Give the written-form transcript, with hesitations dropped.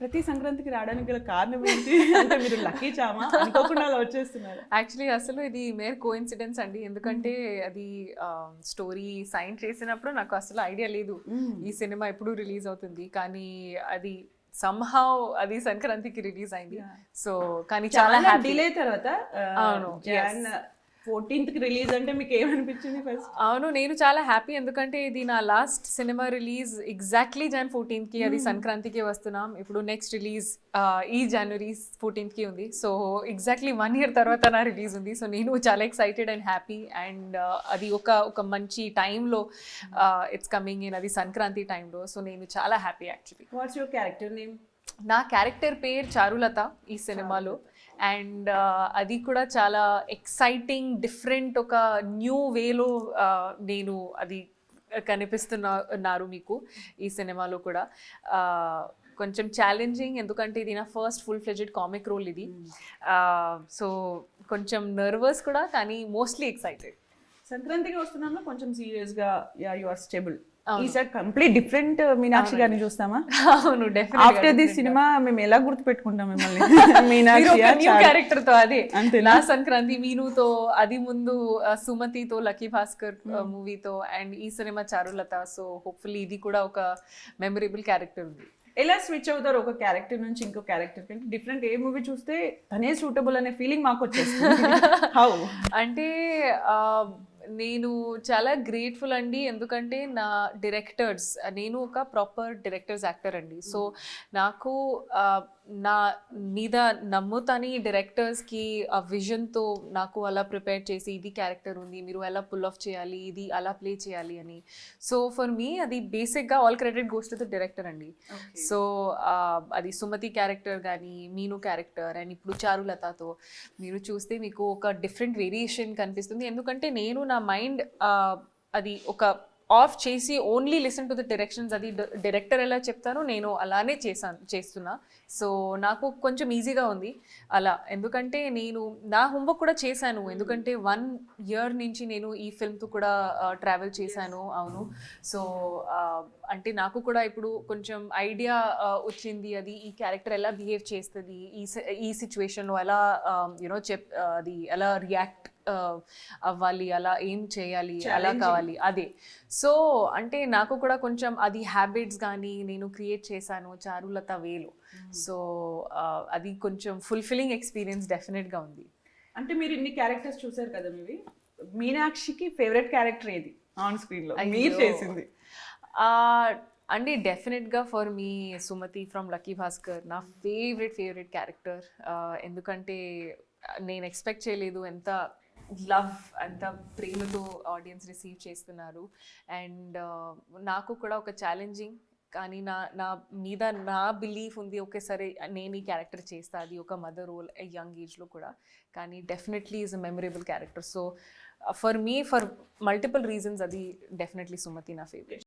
ప్రతి సంక్రాంతికి రావడానికి గల కారణం ఏంటి? అంటే మీరు లక్కీ చామా అనుకోకుండా అలా వచ్చేస్తున్నారు? యాక్చువల్లీ అసలు ఇది మేర్ కోఇన్సిడెన్స్ అండి. ఎందుకంటే అది స్టోరీ సైన్ చేసినప్పుడు నాకు అసలు ఐడియా లేదు ఈ సినిమా ఎప్పుడు రిలీజ్ అవుతుంది. కానీ అది సమ్హౌ అది సంక్రాంతికి రిలీజ్ అయింది. సో కానీ చాలా డిలే తర్వాత అవును, జాన్ 14th కి రిలీజ్ అంటే మీకు ఏమనిపించింది ఫస్ట్? అవును, నేను చాలా హ్యాపీ. ఎందుకంటే ఇది నా last cinema release exactly Jan 14th కి, అది సంక్రాంతికి వస్తున్నాం. ఇప్పుడు నెక్స్ట్ రిలీజ్ ఈ January 14th కి ఉంది. సో ఎగ్జాక్ట్లీ 1 year తర్వాత నా రిలీజ్ ఉంది. సో నేను చాలా ఎక్సైటెడ్ అండ్ హ్యాపీ. అండ్ అది ఒక మంచి టైంలో ఇట్స్ కమింగ్ ఇన్, అది సంక్రాంతి టైంలో. సో నేను చాలా happy actually. What's your character name? నా క్యారెక్టర్ పేరు చారులత ఈ సినిమాలో. అండ్ అది కూడా చాలా ఎక్సైటింగ్, డిఫరెంట్, ఒక న్యూ వేలో నేను అది కనిపిస్తున్నారు మీకు ఈ సినిమాలో కూడా. కొంచెం ఛాలెంజింగ్, ఎందుకంటే ఇది నా first full fledged comic role ఇది. సో కొంచెం నర్వస్ కూడా, కానీ మోస్ట్లీ ఎక్సైటెడ్. సంక్రాంతికి వస్తున్నాము కొంచెం సీరియస్ గా, యు ఆర్ స్టేబుల్. ఈసారి కంప్లీట్ డిఫరెంట్ మీనాక్షి గారిని చూస్తామా? అవును, ఆఫ్టర్ దిస్ సినిమా మేము ఎలా గుర్తు పెట్టుకుంటాం మిమ్మల్ని? మీనాక్షి క్యారెక్టర్ తో, అదే నా సంక్రాంతి మీనుతో, అది ముందు సుమతితో, లక్కీ భాస్కర్ మూవీతో, అండ్ ఈ సినిమా చారులత. సో హోప్ఫుల్లీ ఇది కూడా ఒక మెమరబుల్ క్యారెక్టర్ ఉంది. ఎలా స్విచ్ అవుతారు ఒక క్యారెక్టర్ నుంచి ఇంకో క్యారెక్టర్ కి? డిఫరెంట్ ఏ మూవీ చూస్తే తనే సూటబుల్ అనే ఫీలింగ్ మాకు వచ్చేస్తుంది. హౌ అంటే నేను చాలా గ్రేట్ఫుల్ అండి. ఎందుకంటే నా డైరెక్టర్స్, నేను ఒక ప్రాపర్ డైరెక్టర్స్ యాక్టర్ అండి. సో నాకు నా మీద నమ్ముతాని డైరెక్టర్స్కి ఆ విజన్తో నాకు అలా ప్రిపేర్ చేసి, ఇది క్యారెక్టర్ ఉంది, మీరు ఎలా పుల్ ఆఫ్ చేయాలి, ఇది అలా ప్లే చేయాలి అని. సో ఫర్ మీ అది బేసిక్గా all credit goes to the director అండి. సో అది సుమతి క్యారెక్టర్ కానీ, మీను క్యారెక్టర్, అండ్ ఇప్పుడు చారులతతో మీరు చూస్తే మీకు ఒక డిఫరెంట్ వేరియేషన్ కనిపిస్తుంది. ఎందుకంటే నేను నా మైండ్ అది ఒక ఆఫ్ చేసి only listen to the directions. అది డైరెక్టర్ ఎలా చెప్తారో నేను అలానే చేస్తున్నా. సో నాకు కొంచెం ఈజీగా ఉంది అలా. ఎందుకంటే నేను నా హోంవర్క్ కూడా చేశాను. ఎందుకంటే 1 year నుంచి నేను ఈ ఫిల్మ్తో కూడా ట్రావెల్ చేశాను. అవును. సో అంటే నాకు కూడా ఇప్పుడు కొంచెం ఐడియా వచ్చింది, అది ఈ క్యారెక్టర్ ఎలా బిహేవ్ చేస్తుంది, ఈ సిచ్యువేషన్లో ఎలా అది ఎలా రియాక్ట్ అవ్వాలి, అలా ఏం చేయాలి, అలా కావాలి, అదే. సో అంటే నాకు కూడా కొంచెం అది హ్యాబిట్స్ కానీ నేను క్రియేట్ చేశాను చారులత వేలో. సో అది కొంచెం ఫుల్ఫిల్లింగ్ ఎక్స్పీరియన్స్ డెఫినెట్గా ఉంది. అంటే మీరు ఇన్ని క్యారెక్టర్స్ చూసారు కదా, మీవి మీనాక్షికి ఫేవరెట్ క్యారెక్టర్ ఏది ఆన్ స్క్రీన్లో మీరు చేసింది? అంటే డెఫినెట్గా for me Sumathi from Lucky Bhaskar నా ఫేవరెట్ క్యారెక్టర్. ఎందుకంటే నేను ఎక్స్పెక్ట్ చేయలేదు ఎంత లవ్, అంత ప్రేమతో ఆడియన్స్ రిసీవ్ చేస్తున్నారు. అండ్ నాకు కూడా ఒక ఛాలెంజింగ్, కానీ నా మీద నా బిలీఫ్ ఉంది, ఓకే సరే నేను ఈ క్యారెక్టర్ చేస్తా, అది ఒక మదర్ రోల్ యంగ్ ఏజ్లో కూడా. కానీ definitely is a memorable character. So for me, for multiple reasons, అది డెఫినెట్లీ సుమతి నా ఫేవరెట్.